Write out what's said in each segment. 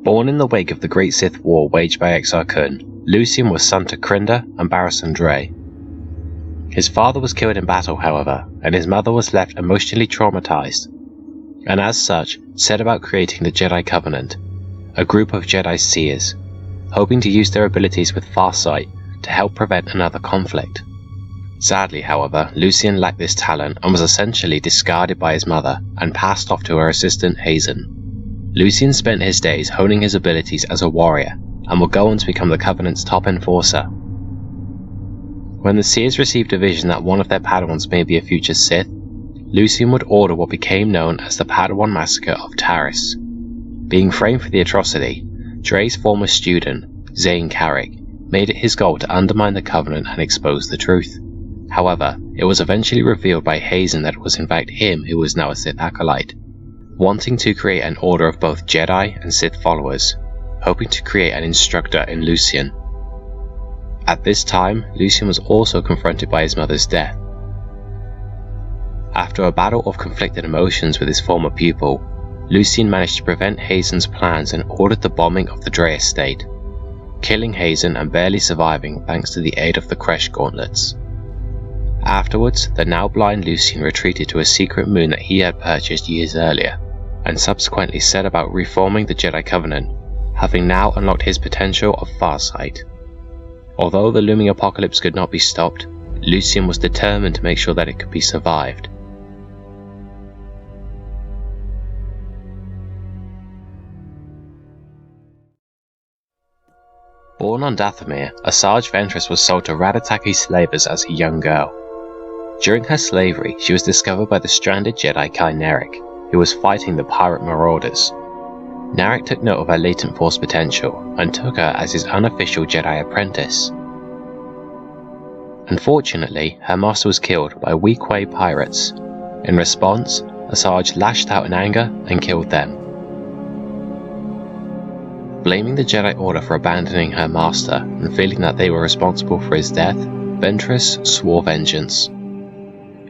Born in the wake of the Great Sith War waged by Exar Kun, Lucien was son to Crinder and Barristan Draay. His father was killed in battle, however, and his mother was left emotionally traumatized, and as such set about creating the Jedi Covenant, a group of Jedi seers, hoping to use their abilities with farsight to help prevent another conflict. Sadly, however, Lucien lacked this talent and was essentially discarded by his mother and passed off to her assistant Hazen. Lucien spent his days honing his abilities as a warrior and would go on to become the Covenant's top enforcer. When the Seers received a vision that one of their Padawans may be a future Sith, Lucien would order what became known as the Padawan Massacre of Taris. Being framed for the atrocity, Draay's former student, Zane Carrick, made it his goal to undermine the Covenant and expose the truth. However, it was eventually revealed by Hazen that it was in fact him who was now a Sith acolyte, wanting to create an order of both Jedi and Sith followers, hoping to create an instructor in Lucien. At this time, Lucien was also confronted by his mother's death. After a battle of conflicted emotions with his former pupil, Lucien managed to prevent Hazen's plans and ordered the bombing of the Draay estate, killing Hazen and barely surviving thanks to the aid of the Kresh gauntlets. Afterwards, the now blind Lucien retreated to a secret moon that he had purchased years earlier, and subsequently set about reforming the Jedi Covenant, having now unlocked his potential of farsight. Although the looming apocalypse could not be stopped, Lucien was determined to make sure that it could be survived. Born on Dathomir, Asajj Ventress was sold to Radataki slavers as a young girl. During her slavery, she was discovered by the stranded Jedi Kai Nerek, who was fighting the pirate marauders. Narek took note of her latent force potential and took her as his unofficial Jedi apprentice. Unfortunately, her master was killed by Weequay pirates. In response, Asajj lashed out in anger and killed them. Blaming the Jedi Order for abandoning her master and feeling that they were responsible for his death, Ventress swore vengeance.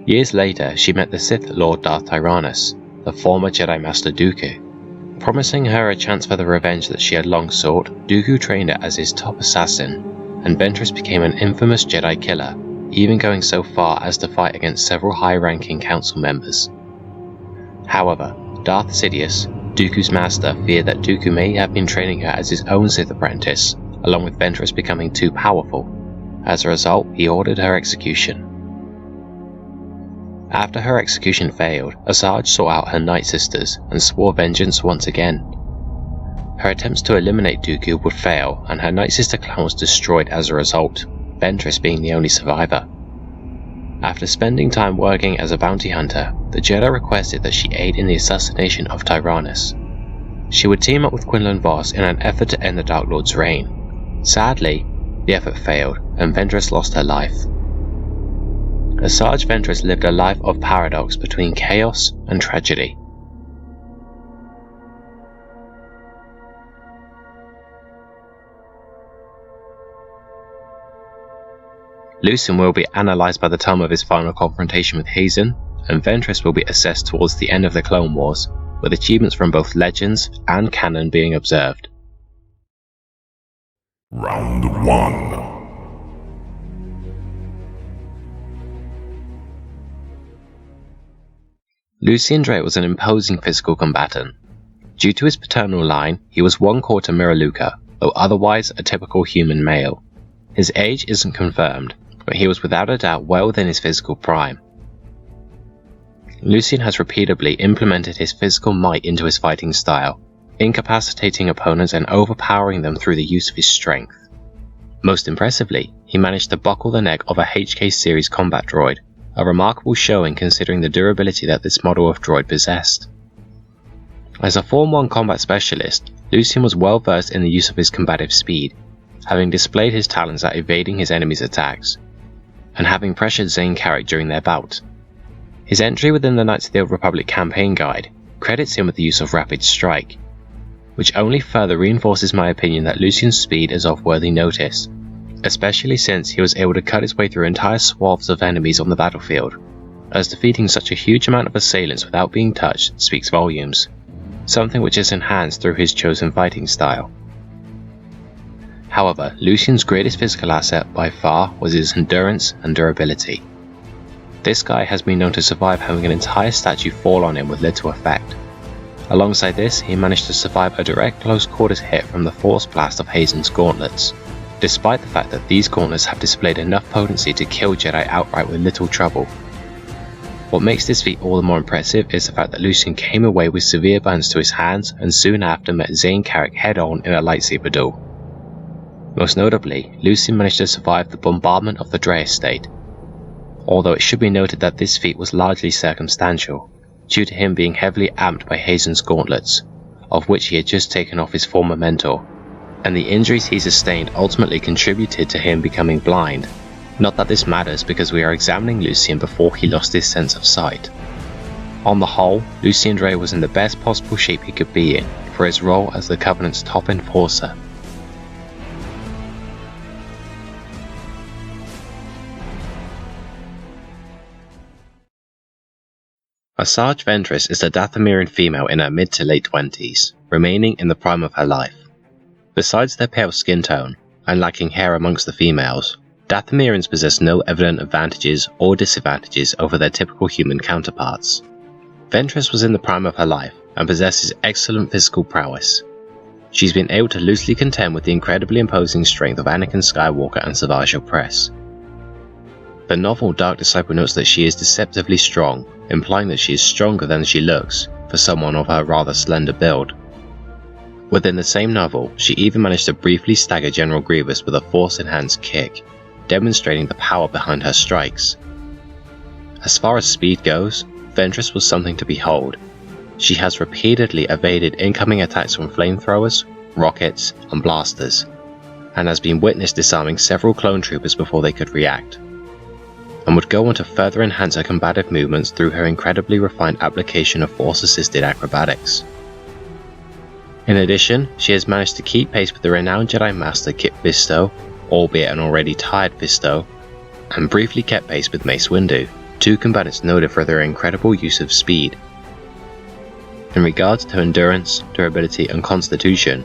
Years later, she met the Sith Lord Darth Tyrannus, the former Jedi Master Dooku. Promising her a chance for the revenge that she had long sought, Dooku trained her as his top assassin, and Ventress became an infamous Jedi killer, even going so far as to fight against several high-ranking council members. However, Darth Sidious, Dooku's master, feared that Dooku may have been training her as his own Sith apprentice, along with Ventress becoming too powerful. As a result, he ordered her execution. After her execution failed, Asajj sought out her Night Sisters and swore vengeance once again. Her attempts to eliminate Dooku would fail, and her Night Sister clan was destroyed as a result, Ventress being the only survivor. After spending time working as a bounty hunter, the Jedi requested that she aid in the assassination of Tyrannus. She would team up with Quinlan Vos in an effort to end the Dark Lord's reign. Sadly, the effort failed, and Ventress lost her life. Asajj Ventress lived a life of paradox between chaos and tragedy. Lucien will be analysed by the time of his final confrontation with Hazen, and Ventress will be assessed towards the end of the Clone Wars, with achievements from both Legends and canon being observed. Round 1. Lucien Draay was an imposing physical combatant. Due to his paternal line, he was one quarter Miraluka, though otherwise a typical human male. His age isn't confirmed, but he was without a doubt well within his physical prime. Lucien has repeatedly implemented his physical might into his fighting style, incapacitating opponents and overpowering them through the use of his strength. Most impressively, he managed to buckle the neck of a HK series combat droid, a remarkable showing considering the durability that this model of droid possessed. As a Form 1 combat specialist, Lucien was well versed in the use of his combative speed, having displayed his talents at evading his enemies' attacks, and having pressured Zane Carrick during their bout. His entry within the Knights of the Old Republic campaign guide credits him with the use of Rapid Strike, which only further reinforces my opinion that Lucien's speed is of worthy notice, especially since he was able to cut his way through entire swaths of enemies on the battlefield, as defeating such a huge amount of assailants without being touched speaks volumes. something which is enhanced through his chosen fighting style. However, Lucien's greatest physical asset by far was his endurance and durability. This guy has been known to survive having an entire statue fall on him with little effect. Alongside this, he managed to survive a direct close quarters hit from the force blast of Hazen's gauntlets, despite the fact that these gauntlets have displayed enough potency to kill Jedi outright with little trouble. What makes this feat all the more impressive is the fact that Lucien came away with severe burns to his hands and soon after met Zane Carrick head-on in a lightsaber duel. Most notably, Lucien managed to survive the bombardment of the Draay estate, although it should be noted that this feat was largely circumstantial, due to him being heavily amped by Hazen's gauntlets, of which he had just taken off his former mentor, and the injuries he sustained ultimately contributed to him becoming blind. Not that this matters because we are examining Lucien before he lost his sense of sight. On the whole, Lucien Draay was in the best possible shape he could be in for his role as the Covenant's top enforcer. Asajj Ventress is a Dathomirian female in her mid to late 20s, remaining in the prime of her life. Besides their pale skin tone, and lacking hair amongst the females, Dathomirians possess no evident advantages or disadvantages over their typical human counterparts. Ventress was in the prime of her life, and possesses excellent physical prowess. She's been able to loosely contend with the incredibly imposing strength of Anakin Skywalker and Savage Opress. The novel Dark Disciple notes that she is deceptively strong, implying that she is stronger than she looks for someone of her rather slender build. Within the same novel, she even managed to briefly stagger General Grievous with a force-enhanced kick, demonstrating the power behind her strikes. As far as speed goes, Ventress was something to behold. She has repeatedly evaded incoming attacks from flamethrowers, rockets, and blasters, and has been witnessed disarming several clone troopers before they could react, and would go on to further enhance her combative movements through her incredibly refined application of force-assisted acrobatics. In addition, she has managed to keep pace with the renowned Jedi Master Kit Fisto, albeit an already tired Fisto, and briefly kept pace with Mace Windu, two combatants noted for their incredible use of speed. In regards to endurance, durability, and constitution,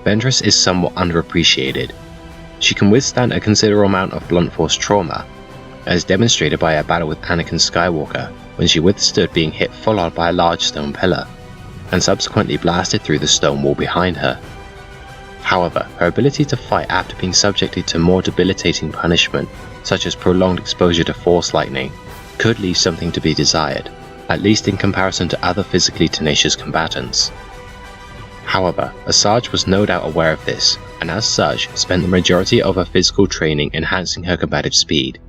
Ventress is somewhat underappreciated. She can withstand a considerable amount of blunt force trauma, as demonstrated by her battle with Anakin Skywalker when she withstood being hit full-on by a large stone pillar, and subsequently blasted through the stone wall behind her. However, her ability to fight after being subjected to more debilitating punishment, such as prolonged exposure to force lightning, could leave something to be desired, at least in comparison to other physically tenacious combatants. However, Asajj was no doubt aware of this, and as such spent the majority of her physical training enhancing her combative speed,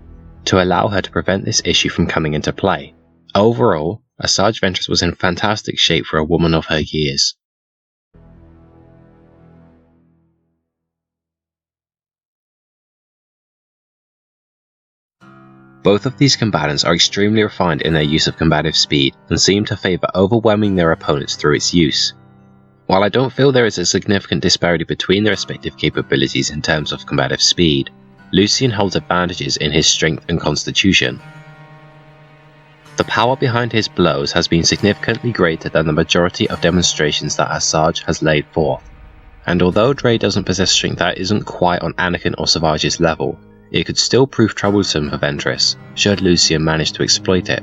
to allow her to prevent this issue from coming into play. Overall, Asajj Ventress was in fantastic shape for a woman of her years. Both of these combatants are extremely refined in their use of combative speed and seem to favour overwhelming their opponents through its use. While I don't feel there is a significant disparity between their respective capabilities in terms of combative speed, Lucien holds advantages in his strength and constitution. The power behind his blows has been significantly greater than the majority of demonstrations that Asajj has laid forth, and although Draay doesn't possess strength that isn't quite on Anakin or Savage's level, it could still prove troublesome for Ventress, should Lucien manage to exploit it.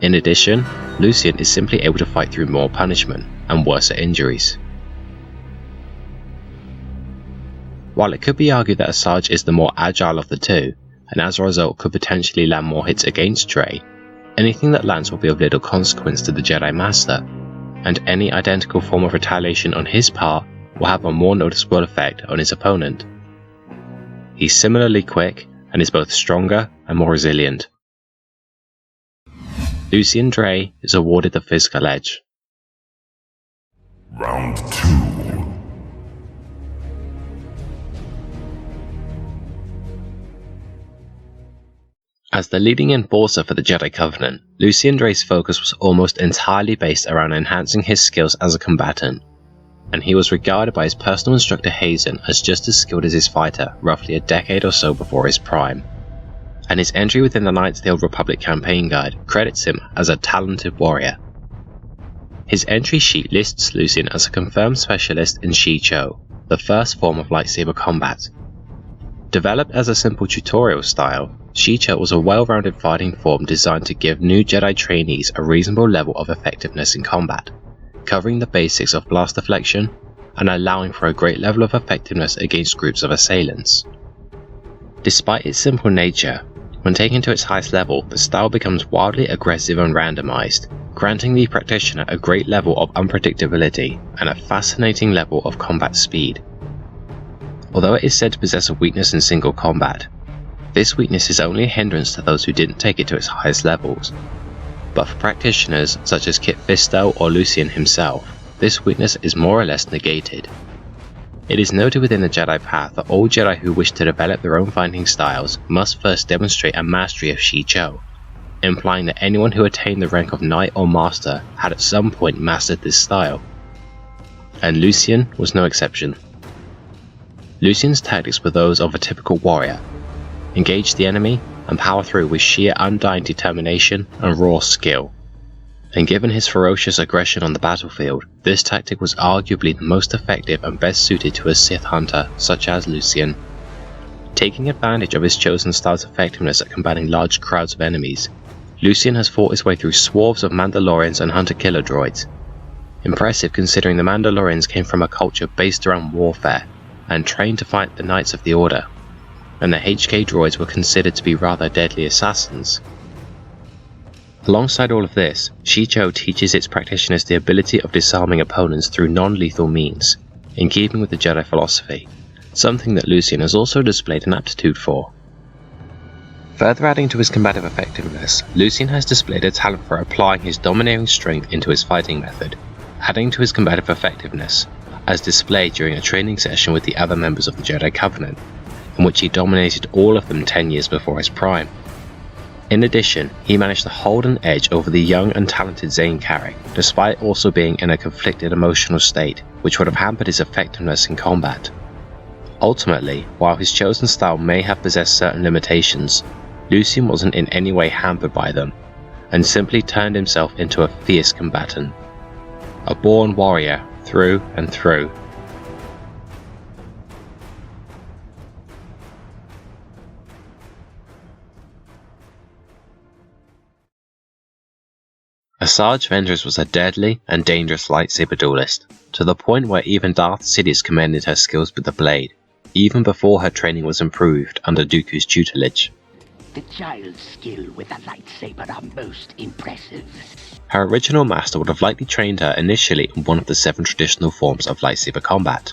In addition, Lucien is simply able to fight through more punishment and worse injuries. While it could be argued that Asajj is the more agile of the two, and as a result could potentially land more hits against Draay, anything that lands will be of little consequence to the Jedi Master, and any identical form of retaliation on his part will have a more noticeable effect on his opponent. He's similarly quick, and is both stronger and more resilient. Lucien Draay is awarded the physical edge. Round 2. As the leading enforcer for the Jedi Covenant, Lucien Draay's focus was almost entirely based around enhancing his skills as a combatant, and he was regarded by his personal instructor Hazen as just as skilled as his fighter roughly a decade or so before his prime, and his entry within the Knights of the Old Republic campaign guide credits him as a talented warrior. His entry sheet lists Lucien as a confirmed specialist in Shicho, the first form of lightsaber combat. Developed as a simple tutorial style, Shicho was a well-rounded fighting form designed to give new Jedi trainees a reasonable level of effectiveness in combat, covering the basics of blast deflection and allowing for a great level of effectiveness against groups of assailants. Despite its simple nature, when taken to its highest level, the style becomes wildly aggressive and randomized, granting the practitioner a great level of unpredictability and a fascinating level of combat speed. Although it is said to possess a weakness in single combat, this weakness is only a hindrance to those who didn't take it to its highest levels. But for practitioners such as Kit Fisto or Lucien himself, this weakness is more or less negated. It is noted within the Jedi path that all Jedi who wish to develop their own fighting styles must first demonstrate a mastery of Shicho, implying that anyone who attained the rank of Knight or Master had at some point mastered this style. And Lucien was no exception. Lucien's tactics were those of a typical warrior: engage the enemy and power through with sheer undying determination and raw skill. And given his ferocious aggression on the battlefield, this tactic was arguably the most effective and best suited to a Sith hunter such as Lucien. Taking advantage of his chosen style's effectiveness at combating large crowds of enemies, Lucien has fought his way through swaths of Mandalorians and hunter-killer droids. Impressive considering the Mandalorians came from a culture based around warfare and trained to fight the Knights of the Order, and the HK droids were considered to be rather deadly assassins. Alongside all of this, Shicho teaches its practitioners the ability of disarming opponents through non-lethal means, in keeping with the Jedi philosophy, something that Lucien has also displayed an aptitude for. Further adding to his combative effectiveness, Lucien has displayed a talent for applying his domineering strength into his fighting method, adding to his combative effectiveness, as displayed during a training session with the other members of the Jedi Covenant, in which he dominated all of them 10 years before his prime. In addition, he managed to hold an edge over the young and talented Zane Carrick, despite also being in a conflicted emotional state, which would have hampered his effectiveness in combat. Ultimately, while his chosen style may have possessed certain limitations, Lucien wasn't in any way hampered by them, and simply turned himself into a fierce combatant. A born warrior through and through. Asajj Ventress was a deadly and dangerous lightsaber duelist, to the point where even Darth Sidious commended her skills with the blade, even before her training was improved under Dooku's tutelage. The child's skill with the lightsaber are most impressive. Her original master would have likely trained her initially in one of the 7 traditional forms of lightsaber combat.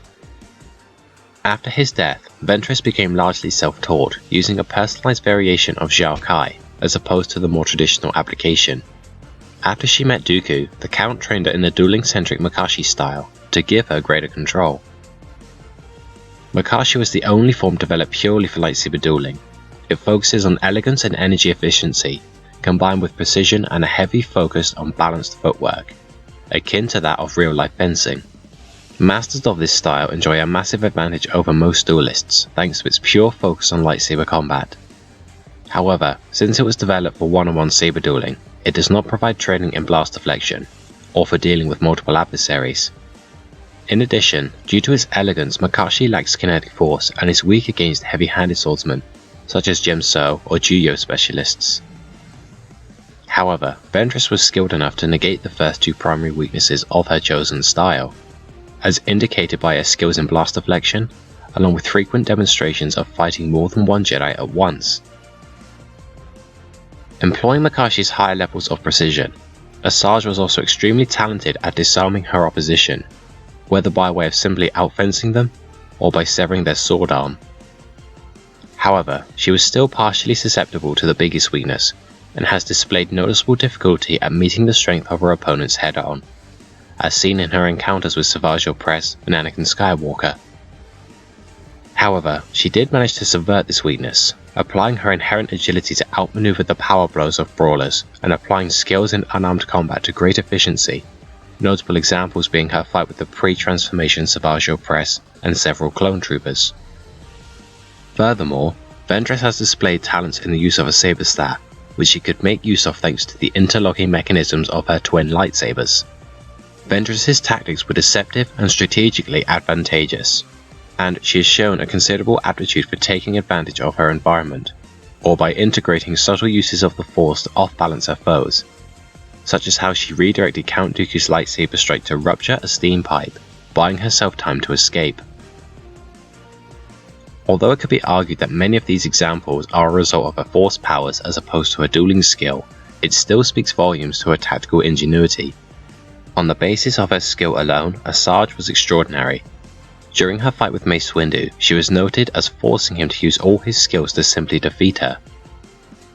After his death, Ventress became largely self-taught, using a personalized variation of Zhao Kai, as opposed to the more traditional application. After she met Dooku, the Count trained her in the dueling-centric Makashi style, to give her greater control. Makashi was the only form developed purely for lightsaber dueling. It focuses on elegance and energy efficiency, combined with precision and a heavy focus on balanced footwork, akin to that of real-life fencing. Masters of this style enjoy a massive advantage over most duelists, thanks to its pure focus on lightsaber combat. However, since it was developed for one-on-one saber dueling, it does not provide training in blast deflection, or for dealing with multiple adversaries. In addition, due to its elegance, Makashi lacks kinetic force and is weak against heavy-handed swordsmen, such as Gemso or Juyo specialists. However, Ventress was skilled enough to negate the first 2 primary weaknesses of her chosen style, as indicated by her skills in blast deflection, along with frequent demonstrations of fighting more than one Jedi at once. Employing Makashi's higher levels of precision, Asajj was also extremely talented at disarming her opposition, whether by way of simply outfencing them, or by severing their sword arm. However, she was still partially susceptible to the biggest weakness, and has displayed noticeable difficulty at meeting the strength of her opponents head-on, as seen in her encounters with Savage Opress and Anakin Skywalker. However, she did manage to subvert this weakness, applying her inherent agility to outmaneuver the power blows of brawlers, and applying skills in unarmed combat to great efficiency, notable examples being her fight with the pre-transformation Savage Opress and several clone troopers. Furthermore, Ventress has displayed talents in the use of a saber stat, which she could make use of thanks to the interlocking mechanisms of her twin lightsabers. Ventress's tactics were deceptive and strategically advantageous, and she has shown a considerable aptitude for taking advantage of her environment, or by integrating subtle uses of the Force to off-balance her foes, such as how she redirected Count Dooku's lightsaber strike to rupture a steam pipe, buying herself time to escape. Although it could be argued that many of these examples are a result of her Force powers as opposed to her dueling skill, it still speaks volumes to her tactical ingenuity. On the basis of her skill alone, Asajj was extraordinary. During her fight with Mace Windu, she was noted as forcing him to use all his skills to simply defeat her.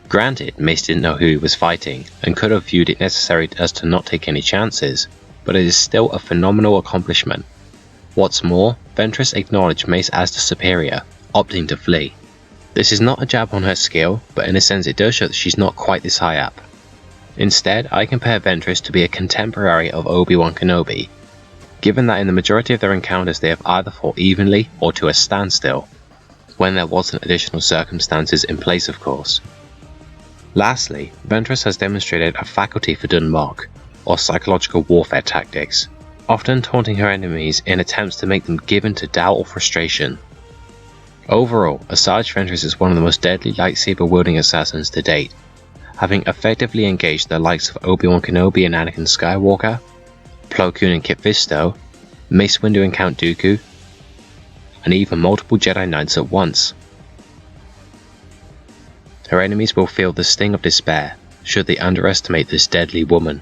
Granted, Mace didn't know who he was fighting, and could have viewed it necessary as to not take any chances, but it is still a phenomenal accomplishment. What's more, Ventress acknowledged Mace as the superior, opting to flee. This is not a jab on her skill, but in a sense it does show that she's not quite this high up. Instead, I compare Ventress to be a contemporary of Obi-Wan Kenobi, given that in the majority of their encounters they have either fought evenly or to a standstill, when there wasn't additional circumstances in place of course. Lastly, Ventress has demonstrated a faculty for Dunmok, or psychological warfare tactics, often taunting her enemies in attempts to make them give in to doubt or frustration. Overall, Asajj Ventress is one of the most deadly lightsaber-wielding assassins to date, having effectively engaged the likes of Obi-Wan Kenobi and Anakin Skywalker, Plo Koon and Kit Fisto, Mace Windu and Count Dooku, and even multiple Jedi Knights at once. Her enemies will feel the sting of despair should they underestimate this deadly woman.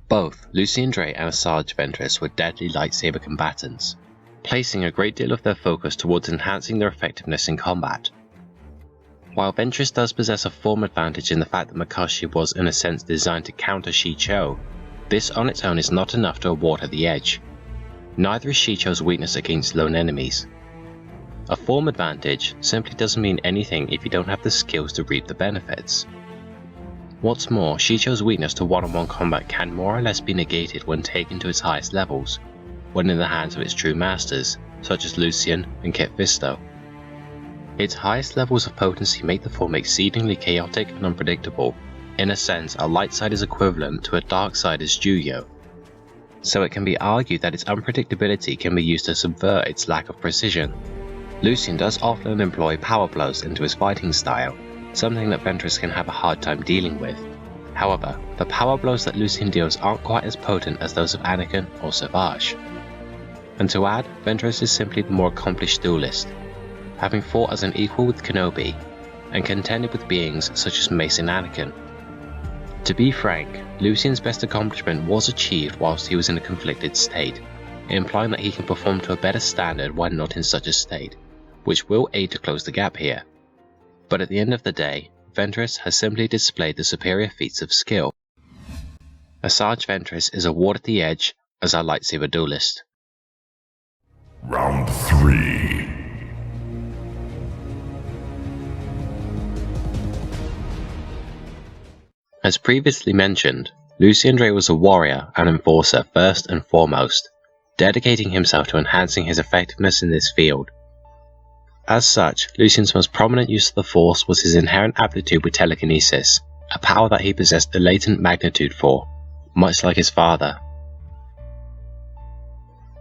Both Lucien Draay and Asajj Ventress were deadly lightsaber combatants, placing a great deal of their focus towards enhancing their effectiveness in combat. While Ventress does possess a form advantage in the fact that Makashi was in a sense designed to counter Shicho, this on its own is not enough to award her the edge. Neither is Shicho's weakness against lone enemies. A form advantage simply doesn't mean anything if you don't have the skills to reap the benefits. What's more, Shicho's weakness to one-on-one combat can more or less be negated when taken to its highest levels, when in the hands of its true masters, such as Lucien and Kit Fisto. Its highest levels of potency make the form exceedingly chaotic and unpredictable. In a sense, a light side is equivalent to a dark side as Juyo, so it can be argued that its unpredictability can be used to subvert its lack of precision. Lucien does often employ power blows into his fighting style, something that Ventress can have a hard time dealing with. However, the power blows that Lucien deals aren't quite as potent as those of Anakin or Savage. And to add, Ventress is simply the more accomplished duelist, having fought as an equal with Kenobi, and contended with beings such as Mace and Anakin. To be frank, Lucien's best accomplishment was achieved whilst he was in a conflicted state, implying that he can perform to a better standard when not in such a state, which will aid to close the gap here. But at the end of the day, Ventress has simply displayed the superior feats of skill. Asajj Ventress is awarded the edge as our lightsaber duelist. Round 3. As previously mentioned, Lucien Draay was a warrior and enforcer first and foremost, dedicating himself to enhancing his effectiveness in this field. As such, Lucien's most prominent use of the Force was his inherent aptitude with telekinesis, a power that he possessed a latent magnitude for, much like his father.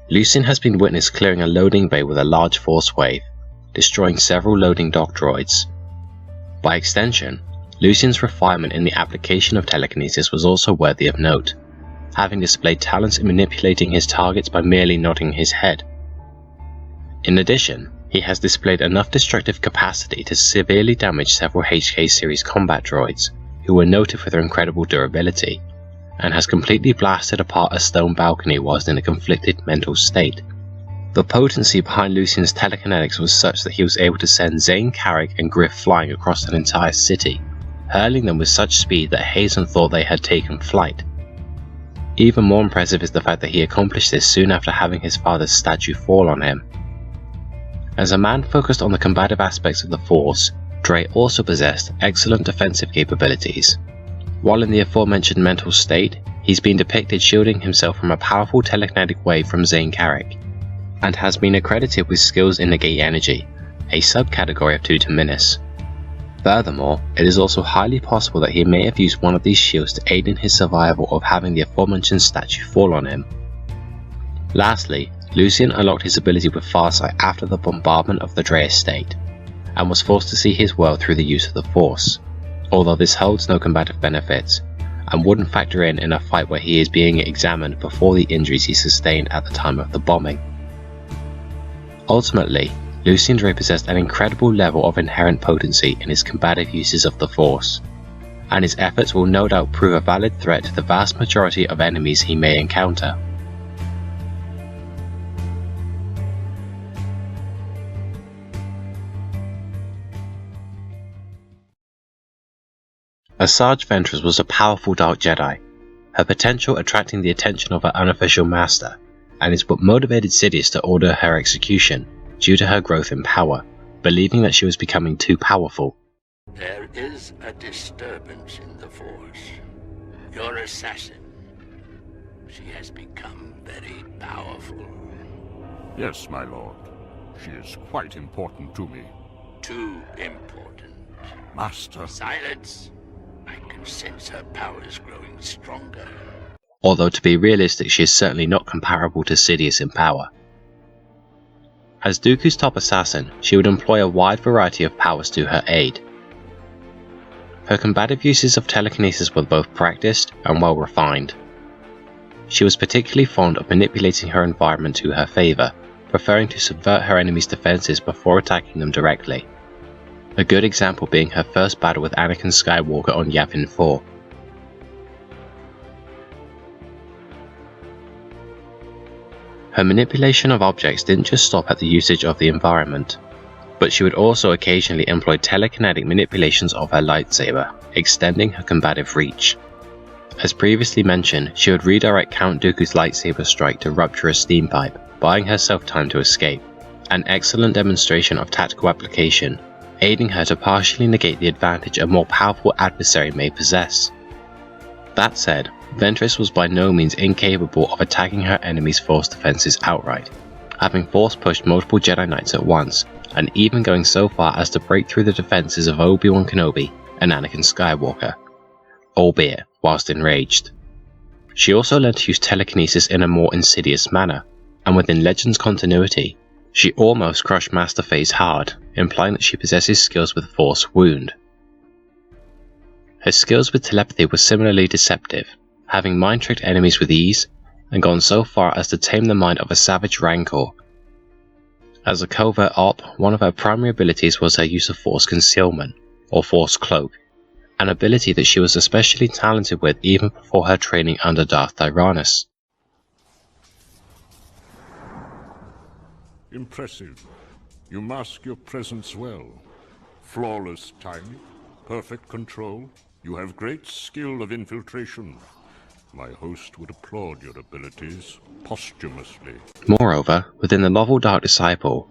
Lucien has been witnessed clearing a loading bay with a large force wave, destroying several loading dock droids. By extension, Lucien's refinement in the application of telekinesis was also worthy of note, having displayed talents in manipulating his targets by merely nodding his head. In addition, he has displayed enough destructive capacity to severely damage several HK series combat droids, who were noted for their incredible durability, and has completely blasted apart a stone balcony whilst in a conflicted mental state. The potency behind Lucien's telekinetics was such that he was able to send Zane Carrick and Griff flying across an entire city, hurling them with such speed that Hazen thought they had taken flight. Even more impressive is the fact that he accomplished this soon after having his father's statue fall on him. As a man focused on the combative aspects of the Force, Draay also possessed excellent defensive capabilities. While in the aforementioned mental state, he's been depicted shielding himself from a powerful telekinetic wave from Zane Carrick, and has been accredited with skills in negate energy, a subcategory of Tutor-Minis. Furthermore, it is also highly possible that he may have used one of these shields to aid in his survival of having the aforementioned statue fall on him. Lastly, Lucien unlocked his ability with Farsight after the bombardment of the Draay estate, and was forced to see his world through the use of the Force, although this holds no combative benefits, and wouldn't factor in a fight where he is being examined before the injuries he sustained at the time of the bombing. Ultimately, Lucien Draay possessed an incredible level of inherent potency in his combative uses of the Force, and his efforts will no doubt prove a valid threat to the vast majority of enemies he may encounter. Asajj Ventress was a powerful Dark Jedi, her potential attracting the attention of her unofficial master, and is what motivated Sidious to order her execution due to her growth in power, believing that she was becoming too powerful. There is a disturbance in the Force. Your assassin. She has become very powerful. Yes, my lord. She is quite important to me. Too important. Master. Silence! I can sense her powers growing stronger. Although to be realistic, she is certainly not comparable to Sidious in power. As Dooku's top assassin, she would employ a wide variety of powers to her aid. Her combative uses of telekinesis were both practiced and well refined. She was particularly fond of manipulating her environment to her favour, preferring to subvert her enemies' defences before attacking them directly. A good example being her first battle with Anakin Skywalker on Yavin 4. Her manipulation of objects didn't just stop at the usage of the environment, but she would also occasionally employ telekinetic manipulations of her lightsaber, extending her combative reach. As previously mentioned, she would redirect Count Dooku's lightsaber strike to rupture a steam pipe, buying herself time to escape, an excellent demonstration of tactical application, aiding her to partially negate the advantage a more powerful adversary may possess. That said, Ventress was by no means incapable of attacking her enemy's Force defenses outright, having force pushed multiple Jedi Knights at once, and even going so far as to break through the defenses of Obi-Wan Kenobi and Anakin Skywalker, albeit whilst enraged. She also learned to use telekinesis in a more insidious manner, and within Legends continuity, she almost crushed Master Phase hard, implying that she possesses skills with Force Wound. Her skills with telepathy were similarly deceptive, having mind-tricked enemies with ease, and gone so far as to tame the mind of a savage Rancor. As a covert op, one of her primary abilities was her use of Force Concealment, or Force Cloak, an ability that she was especially talented with even before her training under Darth Tyrannus. Impressive. You mask your presence well. Flawless timing, perfect control. You have great skill of infiltration. My host would applaud your abilities posthumously. Moreover, within the novel Dark Disciple,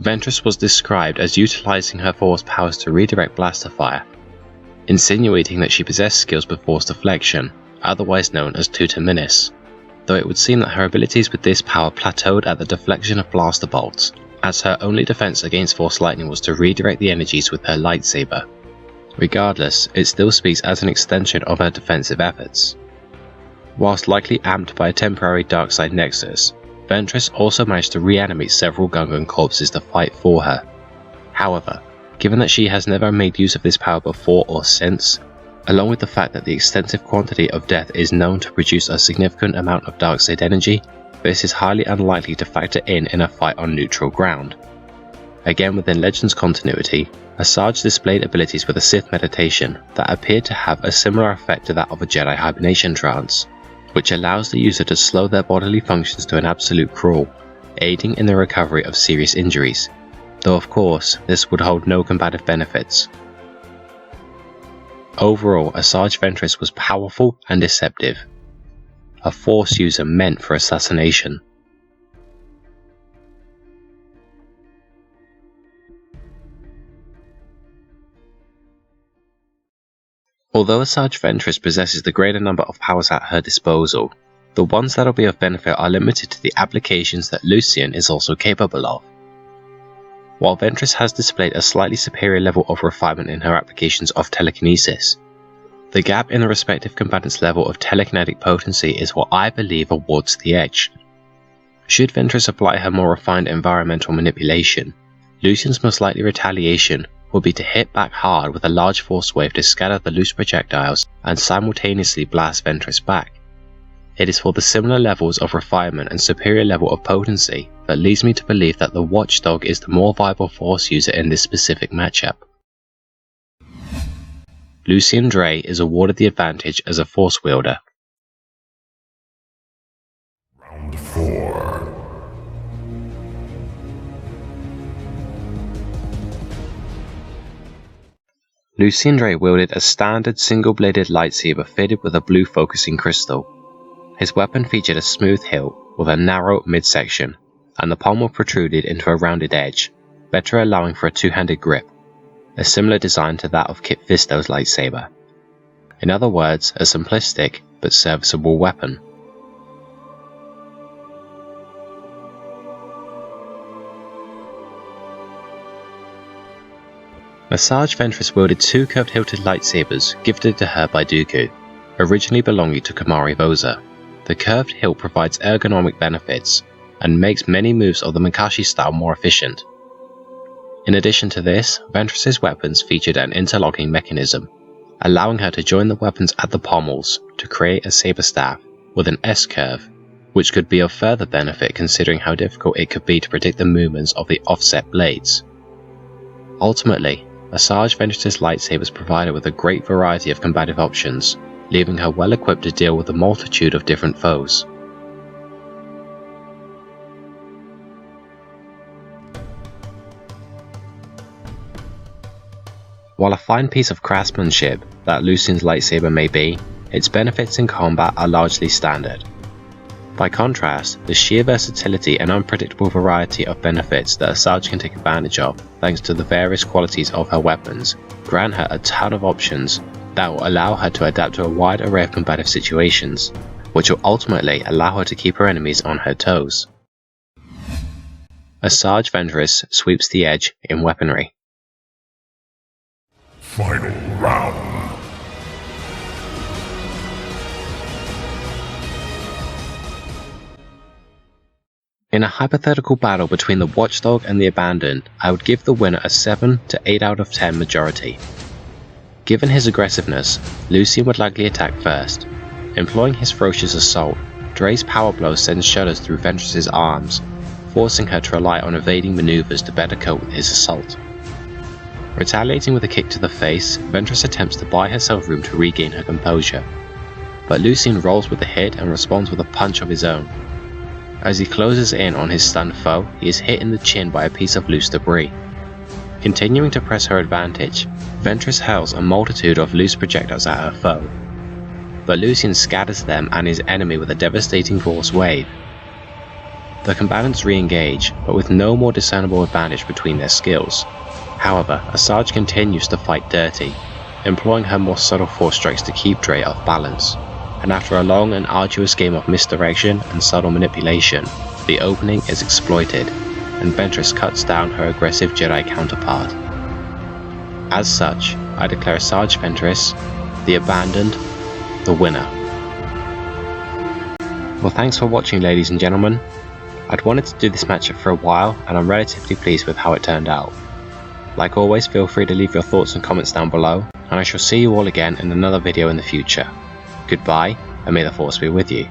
Ventress was described as utilizing her Force powers to redirect blaster fire, insinuating that she possessed skills with Force deflection, otherwise known as Tutor-Minis, though it would seem that her abilities with this power plateaued at the deflection of blaster bolts, as her only defense against Force lightning was to redirect the energies with her lightsaber. Regardless, it still speaks as an extension of her defensive efforts. Whilst likely amped by a temporary dark side nexus, Ventress also managed to reanimate several Gungan corpses to fight for her. However, given that she has never made use of this power before or since, along with the fact that the extensive quantity of death is known to produce a significant amount of dark side energy, this is highly unlikely to factor in a fight on neutral ground. Again within Legends continuity, Asajj displayed abilities with a Sith meditation that appeared to have a similar effect to that of a Jedi hibernation trance, which allows the user to slow their bodily functions to an absolute crawl, aiding in the recovery of serious injuries, though of course this would hold no combative benefits. Overall, Asajj Ventress was powerful and deceptive, a Force user meant for assassination. Although Asajj Ventress possesses the greater number of powers at her disposal, the ones that will be of benefit are limited to the applications that Lucien is also capable of. while Ventress has displayed a slightly superior level of refinement in her applications of telekinesis. The gap in the respective combatants' level of telekinetic potency is what I believe awards the edge. Should Ventress apply her more refined environmental manipulation, Lucien's most likely retaliation would be to hit back hard with a large force wave to scatter the loose projectiles and simultaneously blast Ventress back. It is for the similar levels of refinement and superior level of potency that leads me to believe that the watchdog is the more viable force user in this specific matchup. Lucien Draay is awarded the advantage as a force wielder. Round 4. Lucien Draay wielded a standard single-bladed lightsaber fitted with a blue focusing crystal. His weapon featured a smooth hilt with a narrow midsection, and the pommel protruded into a rounded edge, better allowing for a two-handed grip, a similar design to that of Kit Fisto's lightsaber. In other words, a simplistic but serviceable weapon. Asajj Ventress wielded two curved-hilted lightsabers gifted to her by Dooku, originally belonging to Kamari Vosa. The curved hilt provides ergonomic benefits and makes many moves of the Makashi style more efficient. In addition to this, Ventress's weapons featured an interlocking mechanism, allowing her to join the weapons at the pommels to create a saber staff with an S-curve, which could be of further benefit considering how difficult it could be to predict the movements of the offset blades. Ultimately, Asajj Ventress's lightsabers provide her with a great variety of combative options, leaving her well equipped to deal with a multitude of different foes. While a fine piece of craftsmanship that Lucien's lightsaber may be, its benefits in combat are largely standard. By contrast, the sheer versatility and unpredictable variety of benefits that Asajj can take advantage of thanks to the various qualities of her weapons grant her a ton of options that will allow her to adapt to a wide array of combative situations, which will ultimately allow her to keep her enemies on her toes. Asajj Ventress sweeps the edge in weaponry. Final round. In a hypothetical battle between the Watchdog and the Abandoned, I would give the winner a 7 to 8 out of 10 majority. Given his aggressiveness, Lucien would likely attack first. Employing his ferocious assault, Draay's power blow sends shudders through Ventress's arms, forcing her to rely on evading maneuvers to better cope with his assault. Retaliating with a kick to the face, Ventress attempts to buy herself room to regain her composure, but Lucien rolls with the hit and responds with a punch of his own. As he closes in on his stunned foe, he is hit in the chin by a piece of loose debris. Continuing to press her advantage, Ventress hurls a multitude of loose projectiles at her foe, but Lucien scatters them and his enemy with a devastating force wave. The combatants re-engage, but with no more discernible advantage between their skills. However, Asajj continues to fight dirty, employing her more subtle force strikes to keep Draay off balance, and after a long and arduous game of misdirection and subtle manipulation, the opening is exploited, and Ventress cuts down her aggressive Jedi counterpart. As such, I declare Asajj Ventress, the Abandoned, the winner. Well, thanks for watching, ladies and gentlemen. I'd wanted to do this matchup for a while, and I'm relatively pleased with how it turned out. Like always, feel free to leave your thoughts and comments down below, and I shall see you all again in another video in the future. Goodbye, and may the Force be with you.